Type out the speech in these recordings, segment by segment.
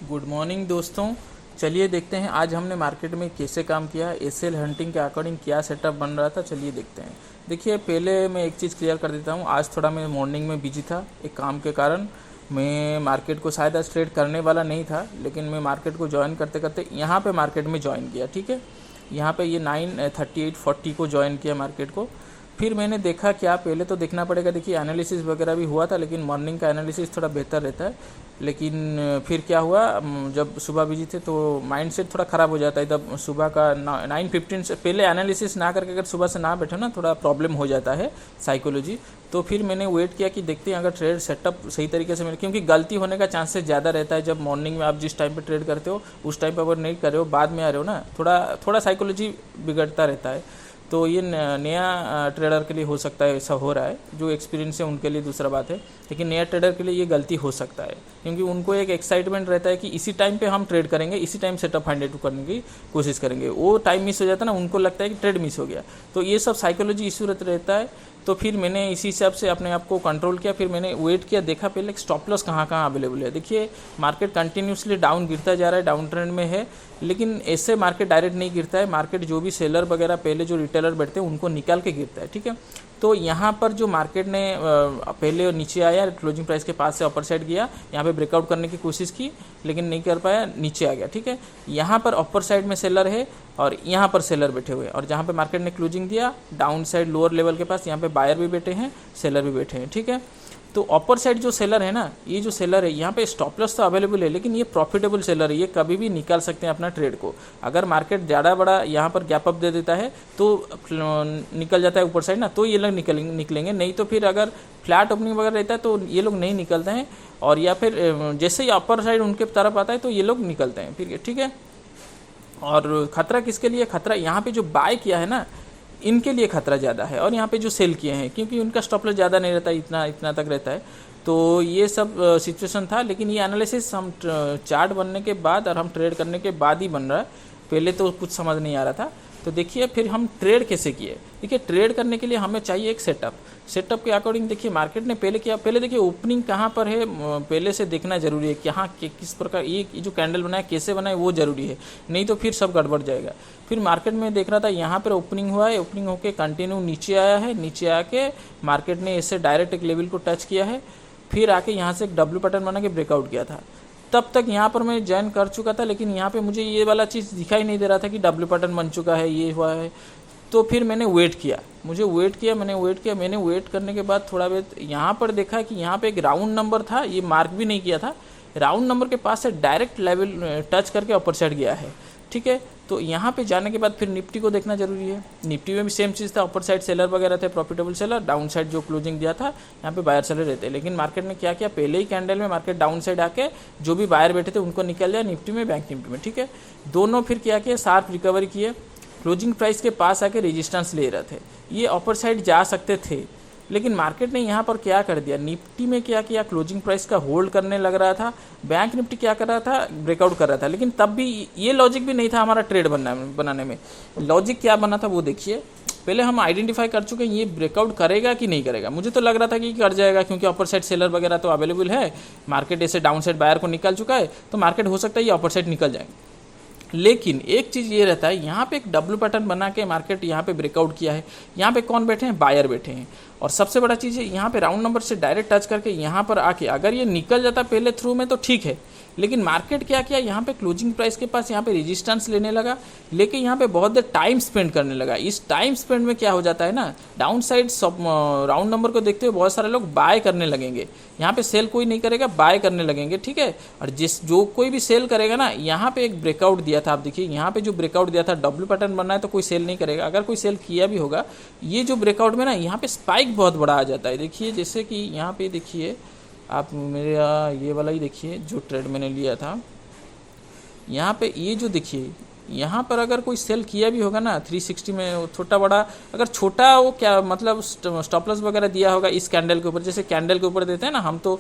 Good morning दोस्तों। चलिए देखते हैं आज हमने मार्केट में कैसे काम किया, एसएल हंटिंग के अकॉर्डिंग क्या सेटअप बन रहा था। चलिए देखते हैं। देखिए पहले मैं एक चीज़ क्लियर कर देता हूँ। आज थोड़ा मैं मॉर्निंग में बिजी था एक काम के कारण। मैं मार्केट को शायद आज ट्रेड करने वाला नहीं था, लेकिन मैं मार्केट को ज्वाइन करते करते यहाँ पे मार्केट में ज्वाइन किया। ठीक है, यहाँ पे ये 9:38:40 को ज्वाइन किया मार्केट को। फिर मैंने देखा क्या, पहले तो देखना पड़ेगा। देखिए एनालिसिस वगैरह भी हुआ था, लेकिन मॉर्निंग का एनालिसिस थोड़ा बेहतर रहता है। लेकिन फिर क्या हुआ, जब सुबह बिजी थे तो माइंडसेट थोड़ा ख़राब हो जाता है। तब सुबह का 9:15 से पहले एनालिसिस ना करके अगर सुबह से ना बैठो ना, थोड़ा प्रॉब्लम हो जाता है साइकोलॉजी। तो फिर मैंने वेट किया कि देखते हैं अगर ट्रेड सेटअप सही तरीके से मिले, क्योंकि गलती होने का चांसेस ज़्यादा रहता है। जब मॉर्निंग में आप जिस टाइम पे ट्रेड करते हो उस टाइम पे अगर नहीं कर रहे हो, बाद में आ रहे हो ना, थोड़ा थोड़ा साइकोलॉजी बिगड़ता रहता है। तो ये नया ट्रेडर के लिए हो सकता है ऐसा हो रहा है। जो एक्सपीरियंस है उनके लिए दूसरा बात है, लेकिन नया ट्रेडर के लिए ये गलती हो सकता है, क्योंकि उनको एक एक्साइटमेंट रहता है कि इसी टाइम पे हम ट्रेड करेंगे, इसी टाइम सेटअप फाइंड आउट करने की कोशिश करेंगे। वो टाइम मिस हो जाता है ना, उनको लगता है कि ट्रेड मिस हो गया। तो ये सब साइकोलॉजी इशू रहता है। तो फिर मैंने इसी हिसाब से अपने आप को कंट्रोल किया। फिर मैंने वेट किया, देखा पहले स्टॉप लॉस कहाँ कहाँ अवेलेबल है। देखिए मार्केट कंटिन्यूसली डाउन गिरता जा रहा है, डाउन ट्रेंड में है, लेकिन ऐसे मार्केट डायरेक्ट नहीं गिरता है। मार्केट जो भी सेलर वगैरह पहले जो रिटेलर बैठते हैं उनको निकाल के गिरता है। ठीक है, तो यहाँ पर जो मार्केट ने पहले नीचे आया, क्लोजिंग प्राइस के पास से अपर साइड गया, यहाँ पे ब्रेकआउट करने की कोशिश की लेकिन नहीं कर पाया, नीचे आ गया। ठीक है, यहाँ पर अपर साइड में सेलर है और यहाँ पर सेलर बैठे हुए हैं, और जहाँ पे मार्केट ने क्लोजिंग दिया डाउन साइड लोअर लेवल के पास, यहाँ पे बायर भी बैठे हैं, सेलर भी बैठे हैं। ठीक है, तो अपर साइड जो सेलर है ना, ये जो सेलर है यहाँ पे स्टॉप लॉस तो अवेलेबल है, लेकिन ये प्रॉफिटेबल सेलर है, ये कभी भी निकाल सकते हैं अपना ट्रेड को। अगर मार्केट ज़्यादा बड़ा यहाँ पर गैप अप दे देता है तो निकल जाता है ऊपर साइड ना, तो ये लोग निकलेंगे। नहीं तो फिर अगर फ्लैट ओपनिंग वगैरह रहता है तो ये लोग नहीं निकलते हैं, और या फिर जैसे ही अपर साइड उनके तरफ आता है तो ये लोग निकलते हैं फिर। ठीक है, और खतरा किसके लिए, खतरा यहाँ पे जो बाय किया है ना इनके लिए खतरा ज़्यादा है, और यहाँ पे जो सेल किए हैं क्योंकि उनका स्टॉप लॉस ज़्यादा नहीं रहता, इतना तक रहता है। तो ये सब सिचुएशन था, लेकिन ये एनालिसिस हम चार्ट बनने के बाद और हम ट्रेड करने के बाद ही बन रहा है। पहले तो कुछ समझ नहीं आ रहा था। तो देखिए फिर हम ट्रेड कैसे किए। देखिए ट्रेड करने के लिए हमें चाहिए एक सेटअप के अकॉर्डिंग। देखिए मार्केट ने पहले किया, पहले देखिए ओपनिंग कहाँ पर है पहले से देखना जरूरी है, कि हाँ किस प्रकार ये जो कैंडल बनाए कैसे बनाए वो जरूरी है, नहीं तो फिर सब गड़बड़ जाएगा। फिर मार्केट में देख रहा था यहाँ पर ओपनिंग हुआ है, ओपनिंग होकर कंटिन्यू नीचे आया है, नीचे आके मार्केट ने इससे डायरेक्ट एक लेवल को टच किया है, फिर आके यहाँ से एक डब्ल्यू पैटर्न बना के ब्रेकआउट किया था। तब तक यहाँ पर मैं ज्वाइन कर चुका था, लेकिन यहाँ पे मुझे ये वाला चीज़ दिखाई नहीं दे रहा था कि डब्ल्यू पैटर्न बन चुका है, ये हुआ है। तो फिर मैंने वेट किया, मैंने वेट करने के बाद थोड़ा बहुत यहाँ पर देखा कि यहाँ पे एक राउंड नंबर था, ये मार्क भी नहीं किया था। राउंड नंबर के पास से डायरेक्ट लेवल टच करके अपर साइड गया है। ठीक है, तो यहाँ पे जाने के बाद फिर निफ्टी को देखना जरूरी है। निफ्टी में भी सेम चीज़ था, अपर साइड सेलर वगैरह थे, प्रॉफिटेबल सेलर, डाउन साइड जो क्लोजिंग दिया था यहाँ पे बायर सेलर रहते हैं। लेकिन मार्केट ने क्या किया, पहले ही कैंडल में मार्केट डाउन साइड आके जो भी बायर बैठे थे उनको निकल जाए निफ्टी में, बैंक निफ्टी में। ठीक है, दोनों फिर क्या किया, शार्प रिकवरी किए, क्लोजिंग प्राइस के पास आके रेजिस्टेंस ले रहे थे, ये अपर साइड जा सकते थे। लेकिन मार्केट ने यहाँ पर क्या कर दिया, निफ्टी में क्या किया, क्लोजिंग प्राइस का होल्ड करने लग रहा था, बैंक निफ्टी क्या कर रहा था, ब्रेकआउट कर रहा था। लेकिन तब भी ये लॉजिक भी नहीं था हमारा ट्रेड बनाने में। लॉजिक क्या बना था वो देखिए। पहले हम आइडेंटिफाई कर चुके हैं ये ब्रेकआउट करेगा कि नहीं करेगा। मुझे तो लग रहा था कि कर जाएगा, क्योंकि अपर साइड सेलर वगैरह तो अवेलेबल है, मार्केट ऐसे डाउन साइड बायर को निकाल चुका है, तो मार्केट हो सकता है ये अपर साइड निकल जाएंगे। लेकिन एक चीज़ ये रहता है, यहाँ पे एक डब्ल्यू पैटर्न बना के मार्केट यहाँ पे ब्रेकआउट किया है, यहाँ पे कौन बैठे हैं, बायर बैठे हैं। और सबसे बड़ा चीज़ है यहाँ पे राउंड नंबर से डायरेक्ट टच करके यहाँ पर आके अगर ये निकल जाता पहले थ्रू में तो ठीक है, लेकिन मार्केट क्या किया, यहाँ पे क्लोजिंग प्राइस के पास यहाँ पे रेजिस्टेंस लेने लगा, लेकिन यहाँ पे बहुत देर टाइम स्पेंड करने लगा। इस टाइम स्पेंड में क्या हो जाता है ना, डाउन साइड राउंड नंबर को देखते हुए बहुत सारे लोग बाय करने लगेंगे, यहाँ पे सेल कोई नहीं करेगा, बाय करने लगेंगे। ठीक है, और जो कोई भी सेल करेगा ना, यहाँ पे एक ब्रेकआउट दिया था, आप देखिए यहाँ पे जो ब्रेकआउट दिया था, डब्ल्यू पैटर्न बनना है तो कोई सेल नहीं करेगा। अगर कोई सेल किया भी होगा, ये जो ब्रेकआउट में ना यहाँ पे स्पाइक बहुत बड़ा आ जाता है। देखिए जैसे कि यहाँ पे देखिए आप मेरा ये वाला ही देखिए जो ट्रेड मैंने लिया था, यहाँ पे ये जो देखिए यहाँ पर अगर कोई सेल किया भी होगा ना 360 में, छोटा बड़ा, अगर छोटा वो क्या मतलब स्टॉप लॉस वगैरह दिया होगा इस कैंडल के ऊपर, जैसे कैंडल के ऊपर देते हैं ना, हम तो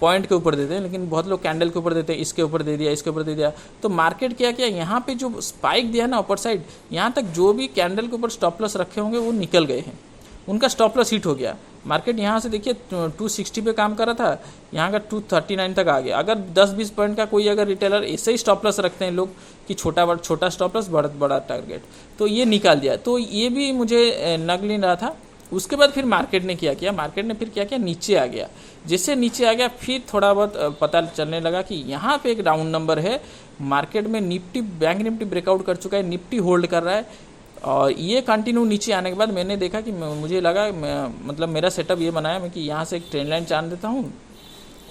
पॉइंट के ऊपर देते हैं, लेकिन बहुत लोग कैंडल के ऊपर देते हैं, इसके ऊपर दे दिया, इसके ऊपर दे दिया। तो मार्केट क्या किया, यहाँ पे जो स्पाइक दिया ना अपर साइड, यहाँ तक जो भी कैंडल के ऊपर स्टॉप लॉस रखे होंगे वो निकल गए हैं, उनका स्टॉप लॉस हिट हो गया। मार्केट यहाँ से देखिए 260 पे काम कर रहा था, यहाँ का 239 तक आ गया। अगर 10-20 पॉइंट का कोई अगर रिटेलर ऐसे ही स्टॉप लॉस रखते हैं लोग कि छोटा स्टॉप लॉस बड़ा टारगेट, तो ये निकाल दिया, तो ये भी मुझे नग नहीं रहा था। उसके बाद फिर मार्केट ने क्या किया, मार्केट ने फिर क्या किया, नीचे आ गया। जैसे नीचे आ गया फिर थोड़ा बहुत पता चलने लगा कि यहाँ पे एक डाउन नंबर है। मार्केट में निफ्टी, बैंक निफ्टी ब्रेकआउट कर चुका है, निफ्टी होल्ड कर रहा है, और ये कंटिन्यू नीचे आने के बाद मैंने देखा कि मुझे लगा, मतलब मेरा सेटअप ये बनाया मैं कि यहाँ से एक ट्रेंड लाइन चांद देता हूँ।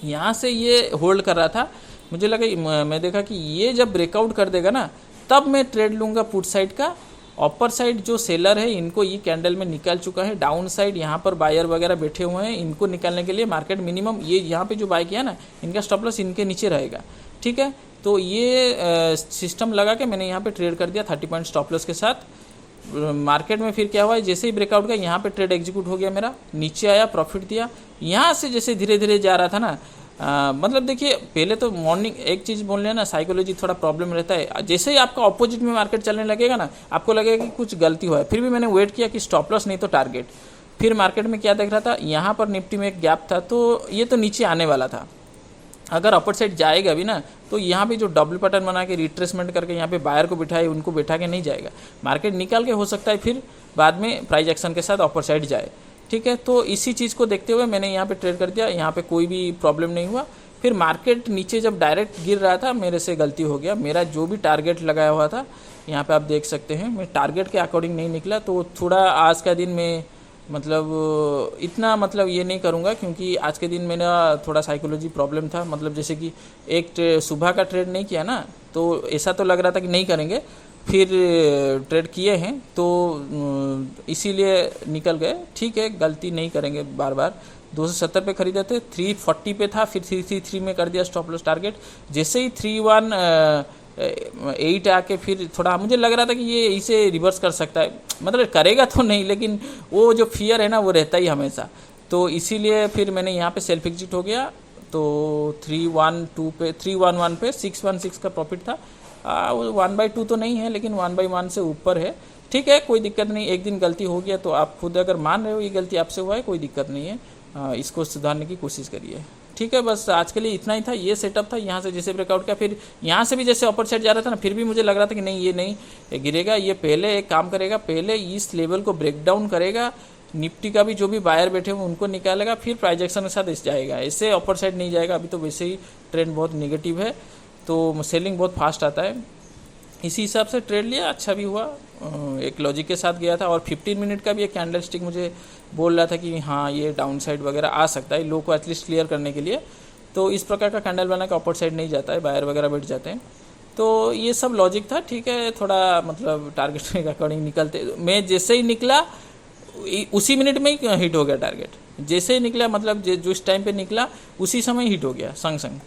यहाँ से ये होल्ड कर रहा था, मुझे लगा, मैं देखा कि ये जब ब्रेकआउट कर देगा ना, तब मैं ट्रेड लूँगा पुट साइड का। अपर साइड जो सेलर है इनको ये कैंडल में निकाल चुका है, डाउन साइड यहाँ पर बायर वगैरह बैठे हुए हैं, इनको निकालने के लिए मार्केट मिनिमम ये यहाँ पे जो बाय किया ना, इनका स्टॉप लॉस इनके नीचे रहेगा, ठीक है। तो ये सिस्टम लगा के मैंने यहाँ पे ट्रेड कर दिया 30 पॉइंट स्टॉप लॉस के साथ। मार्केट में फिर क्या हुआ, जैसे ही ब्रेकआउट का यहाँ पे ट्रेड एग्जीक्यूट हो गया मेरा, नीचे आया, प्रॉफिट दिया। यहाँ से जैसे धीरे धीरे जा रहा था ना, मतलब देखिए पहले तो मॉर्निंग एक चीज़ बोल लेना, साइकोलॉजी थोड़ा प्रॉब्लम रहता है। जैसे ही आपका ऑपोजिट में मार्केट चलने लगेगा ना, आपको लगेगा कि कुछ गलती हुआ है, फिर भी मैंने वेट किया कि स्टॉप लॉस नहीं तो टारगेट। फिर मार्केट में क्या देख रहा था, यहाँ पर निफ्टी में एक गैप था, तो ये तो नीचे आने वाला था। अगर अपर साइड जाएगा भी ना, तो यहाँ पे जो डबल पैटर्न बना के रिट्रेसमेंट करके यहाँ पे बायर को बिठाए, उनको बिठा के नहीं जाएगा। मार्केट निकाल के हो सकता है फिर बाद में प्राइस एक्शन के साथ अपर साइड जाए, ठीक है। तो इसी चीज़ को देखते हुए मैंने यहाँ पे ट्रेड कर दिया, यहाँ पे कोई भी प्रॉब्लम नहीं हुआ। फिर मार्केट नीचे जब डायरेक्ट गिर रहा था, मेरे से गलती हो गया, मेरा जो भी टारगेट लगाया हुआ था, यहाँ पे आप देख सकते हैं, मैं टारगेट के अकॉर्डिंग नहीं निकला। तो थोड़ा आज का दिन में मतलब इतना मतलब ये नहीं करूँगा, क्योंकि आज के दिन मेरा थोड़ा साइकोलॉजी प्रॉब्लम था। मतलब जैसे कि एक सुबह का ट्रेड नहीं किया ना, तो ऐसा तो लग रहा था कि नहीं करेंगे, फिर ट्रेड किए हैं तो इसीलिए निकल गए, ठीक है, गलती नहीं करेंगे बार बार। 270 पे खरीदे थे, 340 पे था, फिर 333 में कर दिया स्टॉप लॉस टारगेट। जैसे ही 318 आके फिर थोड़ा मुझे लग रहा था कि ये इसे रिवर्स कर सकता है, मतलब करेगा तो नहीं, लेकिन वो जो फियर है ना वो रहता ही हमेशा। तो इसीलिए फिर मैंने यहाँ पे सेल्फ एग्जिट हो गया। तो 312 पे 311 पे 616 का प्रॉफिट था। वो 1/2 तो नहीं है, लेकिन 1/1 से ऊपर है, ठीक है, कोई दिक्कत नहीं। एक दिन गलती हो गया तो आप खुद अगर मान रहे हो ये गलती आपसे हुआ है, कोई दिक्कत नहीं है, इसको सुधारने की कोशिश करिए, ठीक है। बस आज के लिए इतना ही था, ये सेटअप था। यहाँ से जैसे ब्रेकआउट किया, फिर यहाँ से भी जैसे अपर साइड जा रहा था ना, फिर भी मुझे लग रहा था कि नहीं ये नहीं गिरेगा, ये पहले एक काम करेगा, पहले इस लेवल को ब्रेक डाउन करेगा, निफ्टी का भी जो भी बायर बैठे हुए उनको निकालेगा, फिर प्राइस एक्शन के साथ इस जाएगा, ऐसे अपर साइड नहीं जाएगा। अभी तो वैसे ही ट्रेंड बहुत नेगेटिव है, तो सेलिंग बहुत फास्ट आता है। इसी हिसाब से ट्रेड लिया, अच्छा भी हुआ, एक लॉजिक के साथ गया था। और 15 मिनट का भी एक कैंडल स्टिक मुझे बोल रहा था कि हाँ ये डाउन साइड वगैरह आ सकता है, लो को एटलीस्ट क्लियर करने के लिए। तो इस प्रकार का कैंडल बना के अपर साइड नहीं जाता है, बायर वगैरह बैठ जाते हैं। तो ये सब लॉजिक था, ठीक है। थोड़ा मतलब टारगेट के अकॉर्डिंग निकलते, मैं जैसे ही निकला उसी मिनट में ही हिट हो गया टारगेट, जैसे ही निकला, मतलब जिस टाइम पे निकला उसी समय हिट हो गया, संग संग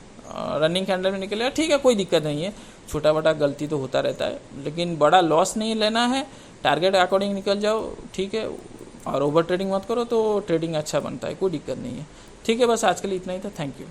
रनिंग कैंडल में निकलेगा, ठीक है, कोई दिक्कत नहीं है। छोटा बड़ा गलती तो होता रहता है, लेकिन बड़ा लॉस नहीं लेना है, टारगेट अकॉर्डिंग निकल जाओ, ठीक है। और ओवर ट्रेडिंग मत करो, तो ट्रेडिंग अच्छा बनता है, कोई दिक्कत नहीं है, ठीक है। बस आज के लिए इतना ही था, थैंक यू।